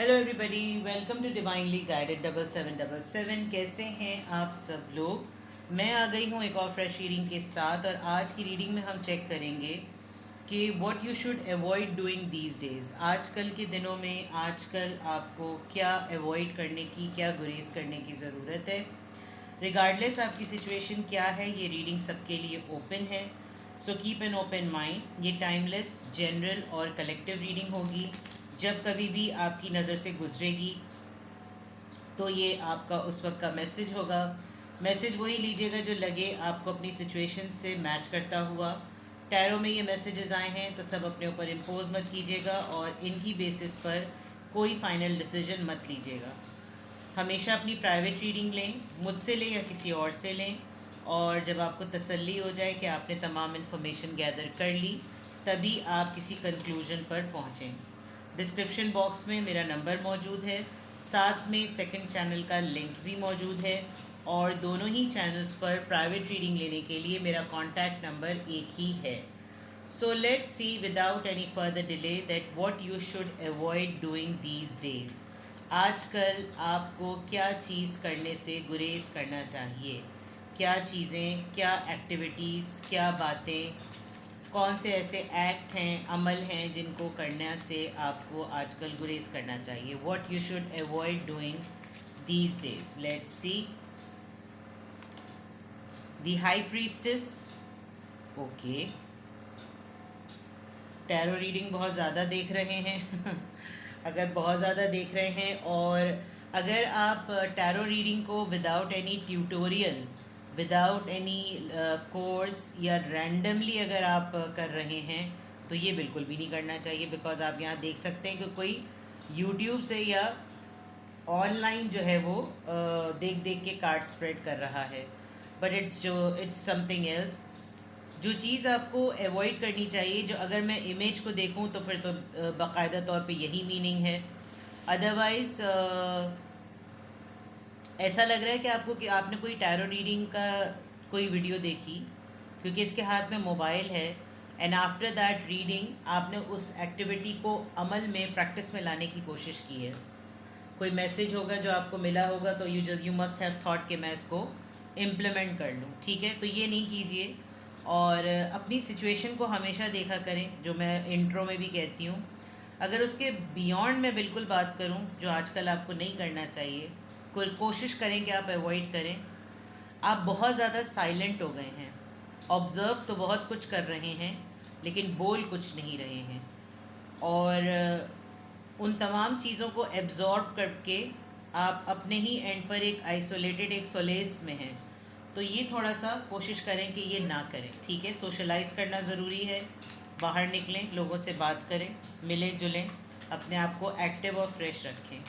Hello everybody, welcome to divinely guided 7777। कैसे हैं आप सब लोग। मैं आ गई हूँ एक और फ्रेश रीडिंग के साथ, और आज की रीडिंग में हम चेक करेंगे कि what you should avoid doing these days. आजकल के दिनों में आजकल आपको क्या अवॉइड करने की, क्या गुरेज करने की ज़रूरत है। रिगार्डलेस आपकी सिचुएशन क्या है, ये रीडिंग सबके लिए ओपन है। So keep an open mind. ये टाइमलेस, जनरल और कलेक्टिव रीडिंग होगी। जब कभी भी आपकी नज़र से गुजरेगी तो ये आपका उस वक्त का मैसेज होगा। मैसेज वही लीजिएगा जो लगे आपको अपनी सिचुएशन से मैच करता हुआ। टैरो में ये मैसेजेस आए हैं तो सब अपने ऊपर इम्पोज मत कीजिएगा, और इनकी बेसिस पर कोई फाइनल डिसीजन मत लीजिएगा। हमेशा अपनी प्राइवेट रीडिंग लें, मुझसे लें या किसी और से लें, और जब आपको तसल्ली हो जाए कि आपने तमाम इन्फॉर्मेशन गैदर कर ली, तभी आप किसी कंक्लूजन पर पहुँचें। डिस्क्रिप्शन बॉक्स में मेरा नंबर मौजूद है, साथ में सेकंड चैनल का लिंक भी मौजूद है, और दोनों ही चैनल्स पर प्राइवेट रीडिंग लेने के लिए मेरा कॉन्टैक्ट नंबर एक ही है। So let's see without any further delay that what you should avoid doing these days. आजकल आपको क्या चीज़ करने से गुरेज करना चाहिए, क्या चीज़ें, क्या एक्टिविटीज़, क्या बातें, कौन से ऐसे एक्ट हैं, अमल हैं जिनको करने से आपको आजकल गुरेज करना चाहिए। What you should avoid doing these days. Let's see. The high priestess. Okay, tarot reading बहुत ज़्यादा देख रहे हैं अगर बहुत ज़्यादा देख रहे हैं, और अगर आप टैरो रीडिंग को without any tutorial, without any course या रैंडमली अगर आप कर रहे हैं तो ये बिल्कुल भी नहीं करना चाहिए। बिकॉज आप यहाँ देख सकते हैं कि कोई यूट्यूब से या ऑनलाइन जो है वो देख देख के कार्ड स्प्रेड कर रहा है, बट इट्स समथिंग एल्स। जो चीज़ आपको अवॉइड करनी चाहिए, जो अगर मैं इमेज को देखूं तो फिर तो बाकायदा तौर पे यही मीनिंग है। अदरवाइज़ ऐसा लग रहा है कि आपने कोई टैरो रीडिंग का कोई वीडियो देखी, क्योंकि इसके हाथ में मोबाइल है, एंड आफ्टर दैट रीडिंग आपने उस एक्टिविटी को अमल में, प्रैक्टिस में लाने की कोशिश की है। कोई मैसेज होगा जो आपको मिला होगा, तो यू मस्ट हैव थॉट कि मैं इसको इम्प्लीमेंट कर लूँ। ठीक है, तो ये नहीं कीजिए, और अपनी सिचुएशन को हमेशा देखा करें, जो मैं इंट्रो में भी कहती हूँ। अगर उसके बियॉन्ड मैं बिल्कुल बात करूँ, जो आजकल आपको नहीं करना चाहिए, कोई कोशिश करें कि आप अवॉइड करें। आप बहुत ज़्यादा साइलेंट हो गए हैं, ऑब्ज़र्व तो बहुत कुछ कर रहे हैं लेकिन बोल कुछ नहीं रहे हैं, और उन तमाम चीज़ों को एब्जॉर्ब करके आप अपने ही एंड पर एक आइसोलेटेड, एक सोलेस में हैं। तो ये थोड़ा सा कोशिश करें कि ये ना करें। ठीक है, सोशलाइज़ करना ज़रूरी है, बाहर निकलें, लोगों से बात करें, मिलें जुलें, अपने आप को एक्टिव और फ्रेश रखें।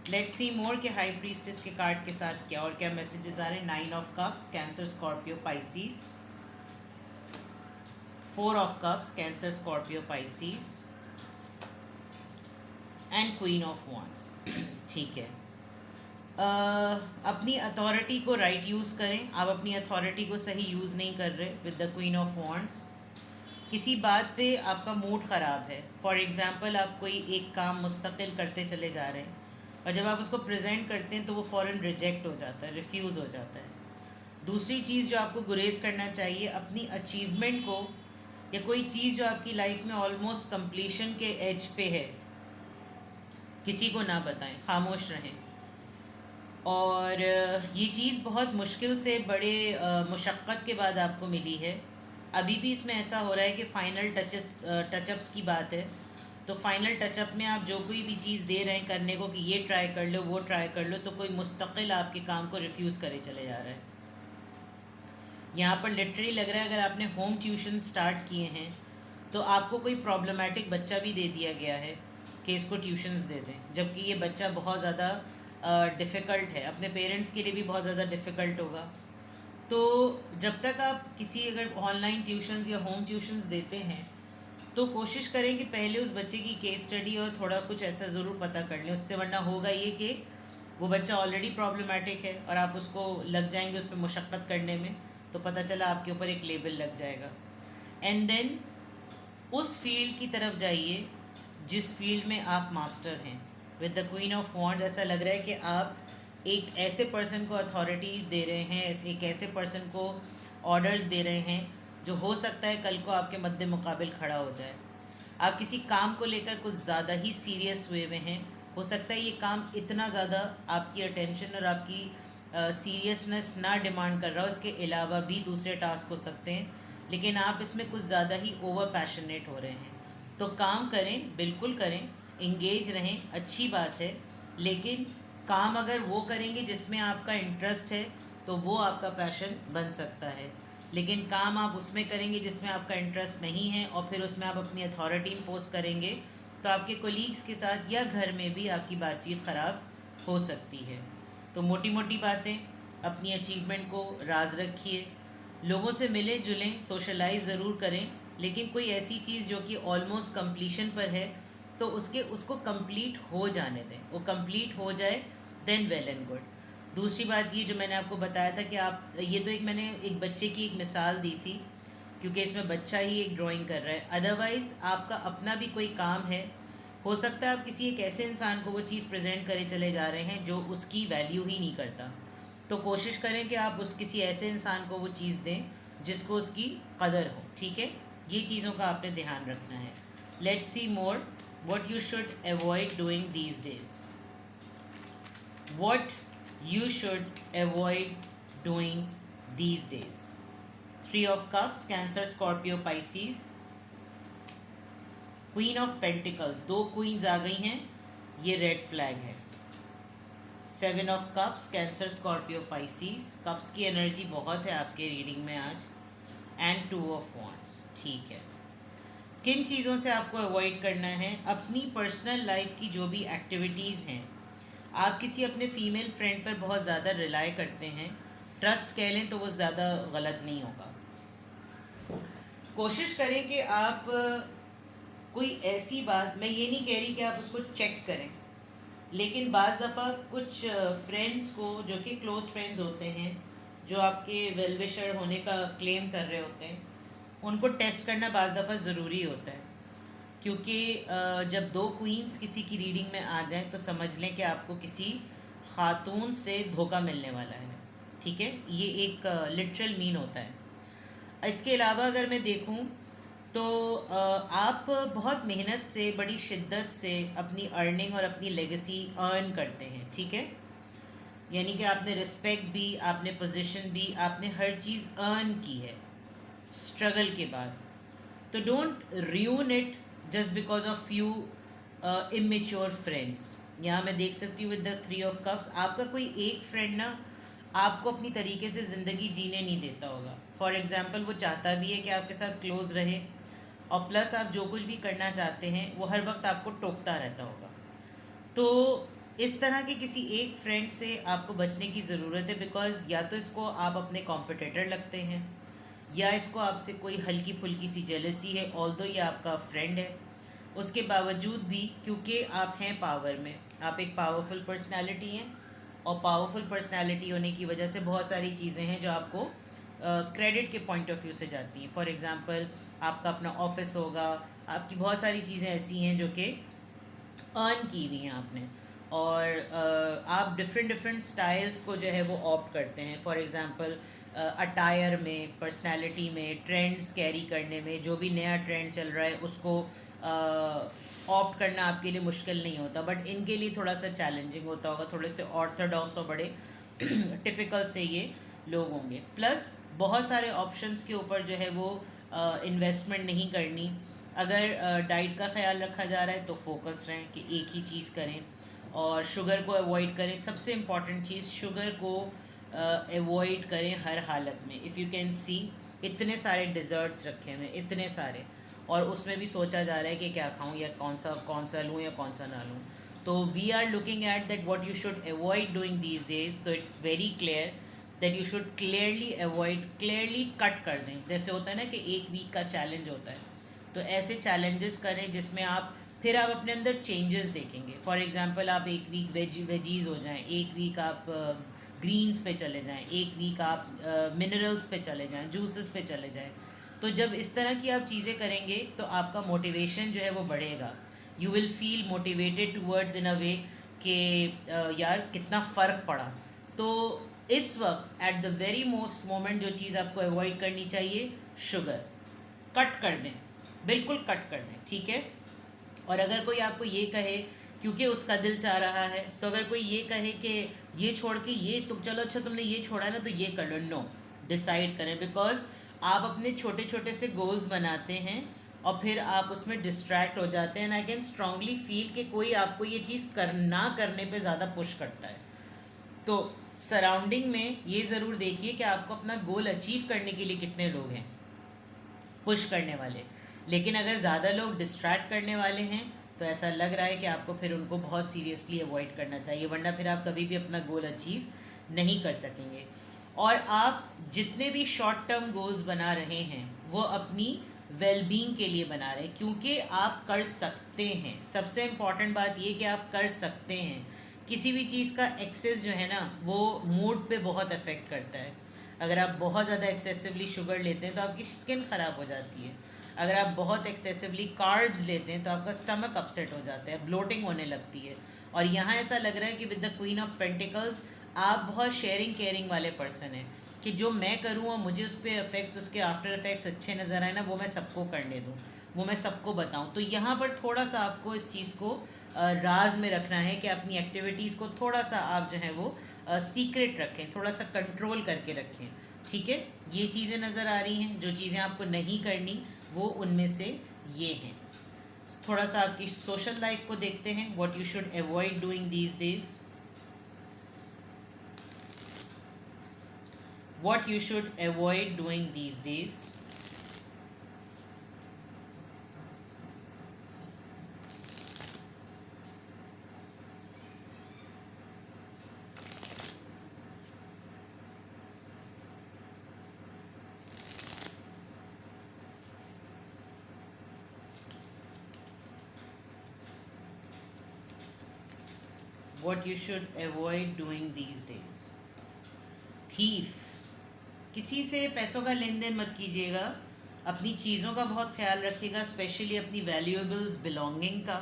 लेट्स सी मोर के हाई प्रीस्टेस के कार्ड के साथ क्या और क्या मैसेजेस आ रहे हैं। 9 of cups, cancer, Scorpio, Pisces. 4 of cups, cancer, Scorpio, Pisces, and queen of wands. ठीक है, अपनी अथॉरिटी को राइट यूज़ करें। आप अपनी अथॉरिटी को सही यूज़ नहीं कर रहे with the queen of wands. किसी बात पे आपका मूड ख़राब है, फॉर एग्ज़ाम्पल आप कोई एक काम मुस्तकिल करते चले जा रहे हैं, और जब आप उसको प्रेजेंट करते हैं तो वो फ़ौरन रिजेक्ट हो जाता है, रिफ्यूज़ हो जाता है। दूसरी चीज़ जो आपको गुरेज करना चाहिए, अपनी अचीवमेंट को, या कोई चीज़ जो आपकी लाइफ में ऑलमोस्ट कंप्लीशन के एज पे है, किसी को ना बताएं, खामोश रहें। और ये चीज़ बहुत मुश्किल से, बड़े मुशक्क़त के बाद आपको मिली है। अभी भी इसमें ऐसा हो रहा है कि फ़ाइनल टचअप्स की बात है, तो फाइनल टचअप में आप जो कोई भी चीज़ दे रहे हैं करने को, कि ये ट्राई कर लो, वो ट्राई कर लो, तो कोई मुस्तकिल आपके काम को रिफ्यूज़ करे चले जा रहा है। यहाँ पर लिटरली लग रहा है, अगर आपने होम ट्यूशन स्टार्ट किए हैं तो आपको कोई प्रॉब्लमेटिक बच्चा भी दे दिया गया है कि इसको ट्यूशन्स दे दें, जबकि ये बच्चा बहुत ज़्यादा डिफ़िकल्ट है, अपने पेरेंट्स के लिए भी बहुत ज़्यादा डिफ़िकल्ट होगा। तो जब तक आप किसी अगर ऑनलाइन ट्यूशन्स या होम ट्यूशन्स देते हैं, तो कोशिश करें कि पहले उस बच्चे की केस स्टडी और थोड़ा कुछ ऐसा ज़रूर पता कर लें उससे, वरना होगा ये कि वो बच्चा ऑलरेडी प्रॉब्लमेटिक है और आप उसको लग जाएंगे उस पर मुशक्क़त करने में, तो पता चला आपके ऊपर एक लेबल लग जाएगा। एंड देन उस फील्ड की तरफ जाइए जिस फील्ड में आप मास्टर हैं। With the queen of wands ऐसा लग रहा है कि आप एक ऐसे पर्सन को अथॉरिटी दे रहे हैं, एक ऐसे पर्सन को ऑर्डर्स दे रहे हैं जो हो सकता है कल को आपके मद्दे मुकाबिल खड़ा हो जाए। आप किसी काम को लेकर कुछ ज़्यादा ही सीरियस वे में हैं। हो सकता है ये काम इतना ज़्यादा आपकी अटेंशन और आपकी सीरियसनेस ना डिमांड कर रहा हो, इसके अलावा भी दूसरे टास्क हो सकते हैं, लेकिन आप इसमें कुछ ज़्यादा ही ओवर पैशनेट हो रहे हैं। तो काम करें, बिल्कुल करें, इंगेज रहें, अच्छी बात है, लेकिन काम अगर वो करेंगे जिसमें आपका इंटरेस्ट है तो वो आपका पैशन बन सकता है। लेकिन काम आप उसमें करेंगे जिसमें आपका इंटरेस्ट नहीं है और फिर उसमें आप अपनी अथॉरिटी इम्पोज करेंगे तो आपके कोलीग्स के साथ या घर में भी आपकी बातचीत ख़राब हो सकती है। तो मोटी मोटी बातें, अपनी अचीवमेंट को राज रखिए, लोगों से मिलें जुलें, सोशलाइज ज़रूर करें, लेकिन कोई ऐसी चीज़ जो कि ऑलमोस्ट कंप्लीशन पर है तो उसको कंप्लीट हो जाने दें। वो कंप्लीट हो जाए देन वेल एंड गुड। दूसरी बात ये जो मैंने आपको बताया था कि आप ये तो एक मैंने एक बच्चे की एक मिसाल दी थी क्योंकि इसमें बच्चा ही एक ड्राइंग कर रहा है, अदरवाइज़ आपका अपना भी कोई काम है, हो सकता है आप किसी एक ऐसे इंसान को वो चीज़ प्रेजेंट करे चले जा रहे हैं जो उसकी वैल्यू ही नहीं करता। तो कोशिश करें कि आप उस किसी ऐसे इंसान को वो चीज़ दें जिसको उसकी कदर हो। ठीक है, ये चीज़ों का आपने ध्यान रखना है। Let's see more what you should avoid doing these days. What you should avoid doing these days. 3 of Cups, Cancer, Scorpio, Pisces. Queen of Pentacles, 2 queens आ गई हैं, ये रेड फ्लैग है। 7 of Cups, Cancer, Scorpio, Pisces. Cups की energy बहुत है आपके reading में आज। एंड 2 of Wands, ठीक है। किन चीज़ों से आपको अवॉइड करना है? अपनी पर्सनल लाइफ की जो भी एक्टिविटीज़ हैं, आप किसी अपने फीमेल फ्रेंड पर बहुत ज़्यादा रिलाई करते हैं, ट्रस्ट कह लें तो वो ज़्यादा गलत नहीं होगा। कोशिश करें कि आप कोई ऐसी बात, मैं ये नहीं कह रही कि आप उसको चेक करें, लेकिन बाज़ दफ़ा कुछ फ्रेंड्स को जो कि क्लोज फ्रेंड्स होते हैं, जो आपके वेल विशर होने का क्लेम कर रहे होते हैं, उनको टेस्ट करना बाज़ दफ़ा ज़रूरी होता है। क्योंकि जब 2 क्वींस किसी की रीडिंग में आ जाएं तो समझ लें कि आपको किसी ख़ातून से धोखा मिलने वाला है। ठीक है, ये एक लिटरल मीन होता है। इसके अलावा अगर मैं देखूं तो आप बहुत मेहनत से, बड़ी शिद्दत से अपनी अर्निंग और अपनी लेगेसी अर्न करते हैं। ठीक है, यानी कि आपने रिस्पेक्ट भी, आपने पोजीशन भी, आपने हर चीज़ अर्न की है स्ट्रगल के बाद। तो don't ruin it just because of few immature friends. यहाँ मैं देख सकती हूँ विद द 3 of Cups, आपका कोई एक फ्रेंड ना आपको अपनी तरीके से ज़िंदगी जीने नहीं देता होगा। फॉर एग्ज़ाम्पल वो चाहता भी है कि आपके साथ क्लोज़ रहे और प्लस आप जो कुछ भी करना चाहते हैं वो हर वक्त आपको टोकता रहता होगा। तो इस तरह के किसी एक फ्रेंड से आपको बचने की ज़रूरत है, बिकॉज़ या तो इसको आप अपने कॉम्पिटिटर लगते हैं या इसको आपसे कोई हल्की फुल्की सी जेलसी है, ऑल्दो ये आपका फ्रेंड है। उसके बावजूद भी क्योंकि आप हैं पावर में, आप एक पावरफुल पर्सनालिटी हैं और पावरफुल पर्सनालिटी होने की वजह से बहुत सारी चीज़ें हैं जो आपको क्रेडिट के पॉइंट ऑफ व्यू से जाती हैं। फॉर एग्ज़ाम्पल आपका अपना ऑफिस होगा, आपकी बहुत सारी चीज़ें ऐसी हैं जो कि अर्न की हुई हैं आपने, और आप डिफरेंट स्टाइल्स को जो है वो ऑप्ट करते हैं। फॉर एग्ज़ाम्पल अटायर में, पर्सनालिटी में, ट्रेंड्स कैरी करने में, जो भी नया ट्रेंड चल रहा है उसको ऑप्ट करना आपके लिए मुश्किल नहीं होता, बट इनके लिए थोड़ा सा चैलेंजिंग होता होगा। थोड़े से ऑर्थोडॉक्स और बड़े टिपिकल से ये लोग होंगे। प्लस बहुत सारे ऑप्शंस के ऊपर जो है वो इन्वेस्टमेंट नहीं करनी। अगर डाइट का ख्याल रखा जा रहा है तो फोकस रहें कि एक ही चीज़ करें, और शुगर को अवॉइड करें। सबसे इम्पॉर्टेंट चीज़, शुगर को अवॉइड करें हर हालत में। इफ़ यू कैन सी, इतने सारे डिज़र्ट्स रखे हुए, इतने सारे, और उसमें भी सोचा जा रहा है कि क्या खाऊं या कौन सा लूं या कौन सा ना लूं। तो we are looking at that what you should avoid doing these days. तो it's very clear that you should clearly avoid, clearly cut कर दें। जैसे होता है ना कि एक वीक का चैलेंज होता है, तो ऐसे चैलेंजेस करें जिसमें आप फिर आप अपने अंदर चेंजेस देखेंगे। फॉर एग्जांपल आप एक वीक वेजीज़ हो जाएं, एक वीक आप ग्रीन्स पे चले जाएं, एक वीक आप मिनरल्स पे चले जाएं, जूसेस पे चले जाएं। तो जब इस तरह की आप चीज़ें करेंगे तो आपका मोटिवेशन जो है वो बढ़ेगा। You will feel motivated towards in a way कि यार कितना फ़र्क पड़ा। तो इस वक्त at the very most moment जो चीज़ आपको अवॉइड करनी चाहिए, शुगर कट कर दें, बिल्कुल कट कर दें, ठीक है। और अगर कोई आपको ये कहे, क्योंकि उसका दिल चाह रहा है, तो अगर कोई ये कहे कि ये छोड़ के ये तुम चलो, अच्छा तुमने ये छोड़ा है ना तो ये कर लो, नो, डिसाइड करें। बिकॉज आप अपने छोटे छोटे से गोल्स बनाते हैं और फिर आप उसमें डिस्ट्रैक्ट हो जाते हैं। And I can strongly feel कि कोई आपको ये चीज़ ना करने पे ज़्यादा पुश करता है। तो सराउंडिंग में ये ज़रूर देखिए कि आपको अपना गोल अचीव करने के लिए कितने लोग हैं पुश करने वाले। लेकिन अगर ज़्यादा लोग डिस्ट्रैक्ट करने वाले हैं तो ऐसा लग रहा है कि आपको फिर उनको बहुत सीरियसली अवॉइड करना चाहिए, वरना फिर आप कभी भी अपना गोल अचीव नहीं कर सकेंगे। और आप जितने भी शॉर्ट टर्म गोल्स बना रहे हैं वो अपनी वेलबींग के लिए बना रहे हैं, क्योंकि आप कर सकते हैं। सबसे इम्पॉर्टेंट बात ये कि आप कर सकते हैं। किसी भी चीज़ का एक्सेस जो है ना वो मूड पे बहुत अफेक्ट करता है। अगर आप बहुत ज़्यादा एक्सेसिवली शुगर लेते हैं तो आपकी स्किन ख़राब हो जाती है। अगर आप बहुत एक्सेसिवली कार्ब्स लेते हैं तो आपका स्टमक अपसेट हो जाता है, ब्लोटिंग होने लगती है। और यहाँ ऐसा लग रहा है कि with the queen of pentacles आप बहुत शेयरिंग केयरिंग वाले पर्सन हैं, कि जो मैं करूँ और मुझे उस पर इफेक्ट्स, उसके आफ्टर इफेक्ट्स अच्छे नज़र आए ना, वो मैं सबको करने दूँ, वो मैं सबको बताऊँ। तो यहाँ पर थोड़ा सा आपको इस चीज़ को राज में रखना है कि अपनी एक्टिविटीज़ को थोड़ा सा आप जो है वो सीक्रेट रखें, थोड़ा सा कंट्रोल करके रखें, ठीक है। ये चीज़ें नज़र आ रही हैं, जो चीज़ें आपको नहीं करनी वो उनमें से ये हैं। थोड़ा सा आपकी सोशल लाइफ को देखते हैं, what you should avoid doing these days, what you should avoid doing these days. What you should avoid doing these days. Thief, किसी से पैसों का लेन देन मत कीजिएगा, अपनी चीज़ों का बहुत ख्याल रखिएगा, स्पेशली अपनी वैल्यूएबल्स बिलोंगिंग का।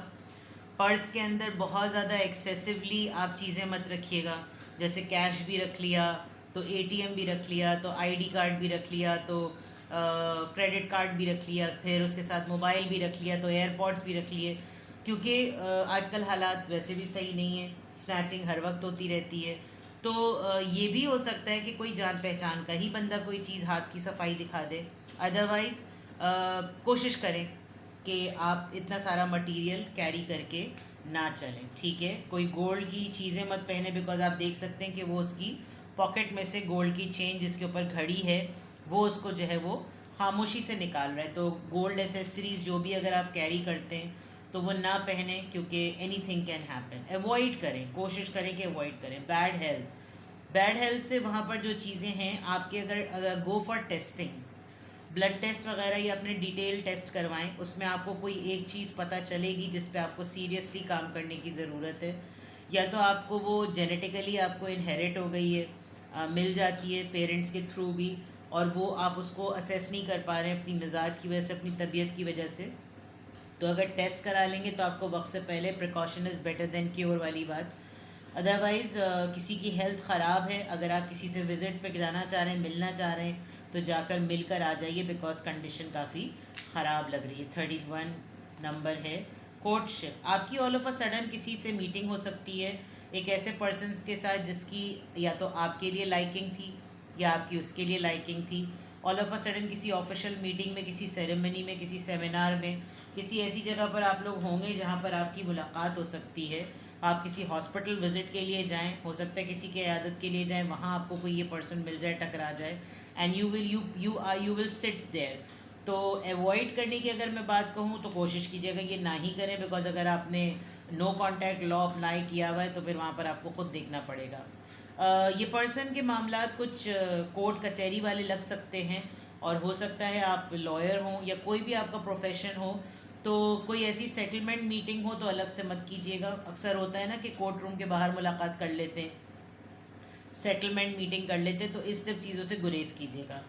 पर्स के अंदर बहुत ज़्यादा एक्सेसिवली आप चीज़ें मत रखिएगा, जैसे कैश भी रख लिया तो एटीएम भी रख लिया, तो आईडी कार्ड भी रख लिया, तो क्रेडिट कार्ड भी रख लिया, फिर उसके साथ मोबाइल भी रख लिया, तो एयरपॉड्स भी रख लिए, क्योंकि आजकल हालात वैसे भी सही नहीं है, स्नैचिंग हर वक्त होती रहती है। तो ये भी हो सकता है कि कोई जान पहचान का ही बंदा कोई चीज़ हाथ की सफाई दिखा दे। अदरवाइज़ कोशिश करें कि आप इतना सारा मटेरियल कैरी करके ना चलें, ठीक है। कोई गोल्ड की चीज़ें मत पहने, बिकॉज आप देख सकते हैं कि वो उसकी पॉकेट में से गोल्ड की चेन जिसके ऊपर घड़ी है वो उसको जो है वो खामोशी से निकाल रहा है। तो गोल्ड एसेसरीज जो भी अगर आप कैरी करते हैं तो वो ना पहने, क्योंकि एनीथिंग कैन हैपन। अवॉइड करें, कोशिश करें कि अवॉइड करें। बैड हेल्थ से वहाँ पर जो चीज़ें हैं आपके, अगर go for testing, blood test वगैरह या अपने डिटेल टेस्ट करवाएं, उसमें आपको कोई एक चीज़ पता चलेगी जिस पे आपको सीरियसली काम करने की ज़रूरत है। या तो आपको वो जेनेटिकली आपको इनहेरिट हो गई है, मिल जाती है पेरेंट्स के थ्रू भी, और वो आप उसको असेस नहीं कर पा रहे हैं अपनी मिजाज की वजह से, अपनी तबीयत की वजह से। तो अगर टेस्ट करा लेंगे तो आपको वक्त से पहले, precaution is better than cure वाली बात। अदरवाइज़ किसी की हेल्थ ख़राब है, अगर आप किसी से विज़िट पे जाना चाह रहे हैं, मिलना चाह रहे हैं, तो जाकर मिलकर आ जाइए, बिकॉज कंडीशन काफ़ी ख़राब लग रही है। 31 नंबर है कोर्टशिप। आपकी ऑल ऑफ अ सडन किसी से मीटिंग हो सकती है, एक ऐसे पर्सनस के साथ जिसकी या तो आपके लिए लाइकिंग थी या आपकी उसके लिए लाइकिंग थी। ऑल ऑफ अ सडन किसी ऑफिशियल मीटिंग में, किसी सेरेमनी में, किसी सेमिनार में, किसी ऐसी जगह पर आप लोग होंगे जहाँ पर आपकी मुलाकात हो सकती है। आप किसी हॉस्पिटल विज़िट के लिए जाएं, हो सकता है किसी के इयादत के लिए जाएं, वहाँ आपको कोई ये पर्सन मिल जाए, टकरा जाए, and you will sit there. तो अवॉइड करने की अगर मैं बात कहूँ तो कोशिश कीजिएगा ये ना ही करें, बिकॉज अगर आपने नो कॉन्टैक्ट लॉ अप्लाई किया हुआ है तो फिर वहाँ पर आपको ख़ुद देखना पड़ेगा। ये पर्सन के मामला कुछ कोर्ट कचहरी वाले लग सकते हैं, और हो सकता है आप लॉयर हों या कोई भी आपका प्रोफेशन हो, तो कोई ऐसी सेटलमेंट मीटिंग हो तो अलग से मत कीजिएगा। अक्सर होता है ना कि कोर्ट रूम के बाहर मुलाकात कर लेते हैं, सेटलमेंट मीटिंग कर लेते हैं, तो इस सब चीज़ों से गुरेज कीजिएगा।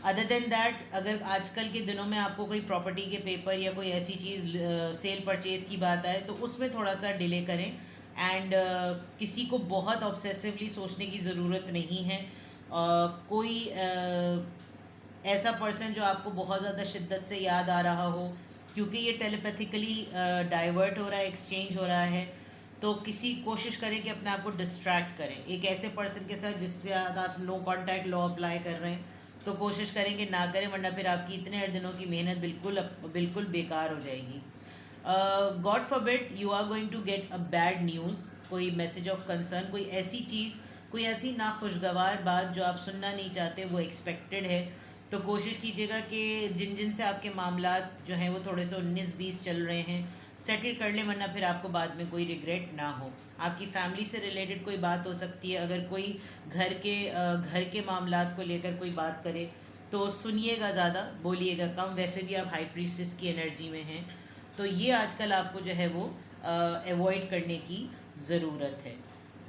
अदर देन दैट, अगर आजकल के दिनों में आपको कोई प्रॉपर्टी के पेपर या कोई ऐसी चीज़ सेल परचेज़ की बात आए तो उसमें थोड़ा सा डिले करें। एंड किसी को बहुत ऑब्सेसिवली सोचने की ज़रूरत नहीं है। कोई ऐसा पर्सन जो आपको बहुत ज़्यादा शिद्दत से याद आ रहा हो, क्योंकि ये टेलीपैथिकली डाइवर्ट हो रहा है, एक्सचेंज हो रहा है, तो किसी कोशिश करें कि अपने आप को डिस्ट्रैक्ट करें। एक ऐसे पर्सन के साथ जिसके साथ आप नो कांटेक्ट लॉ अप्लाई कर रहे हैं, तो कोशिश करेंगे ना करें, वरना फिर आपकी इतने दिनों की मेहनत बिल्कुल बिल्कुल बेकार हो जाएगी। God forbid you are going to get a bad news, कोई मैसेज ऑफ कंसर्न, कोई ऐसी चीज़, कोई ऐसी नाखुशगवार बात जो आप सुनना नहीं चाहते, वो एक्सपेक्टेड है। तो कोशिश कीजिएगा कि जिन जिन से आपके मामलात जो हैं वो थोड़े से 19-20 चल रहे हैं, सेटल कर लें, वरना फिर आपको बाद में कोई रिग्रेट ना हो। आपकी फैमिली से रिलेटेड कोई बात हो सकती है, अगर कोई घर के मामलात को लेकर कोई बात करे तो सुनिएगा ज़्यादा, बोलिएगा कम। वैसे भी आप हाई प्रीस्टेस की एनर्जी में हैं, तो ये आजकल आपको जो है वो अवॉइड करने की ज़रूरत है।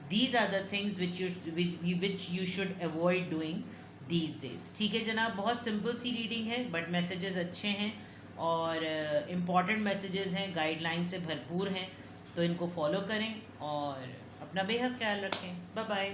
These are the things which you should avoid doing these days. ठीक है जनाब, बहुत सिंपल सी रीडिंग है, बट मैसेजेस अच्छे हैं और इम्पॉर्टेंट मैसेजेस हैं, गाइडलाइन से भरपूर हैं, तो इनको फॉलो करें और अपना बेहद ख्याल रखें। Bye bye.